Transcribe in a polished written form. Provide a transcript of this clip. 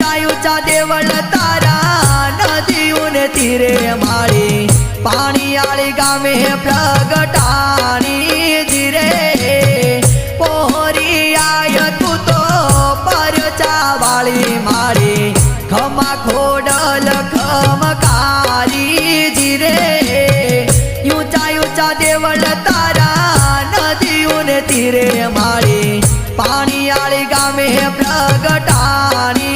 ऊंचा ऊंचा देवल तारा नदियों ने तीरे मारी पानी आली गामे प्रगटाणी जीरे पोहरी आय तू तो परचा वाली मारी खमा खोडल खमकारी जीरे ऊंचा ऊंचा देवल तारा नदियों ने तीरे मारी पानी आली गामे प्रगटाणी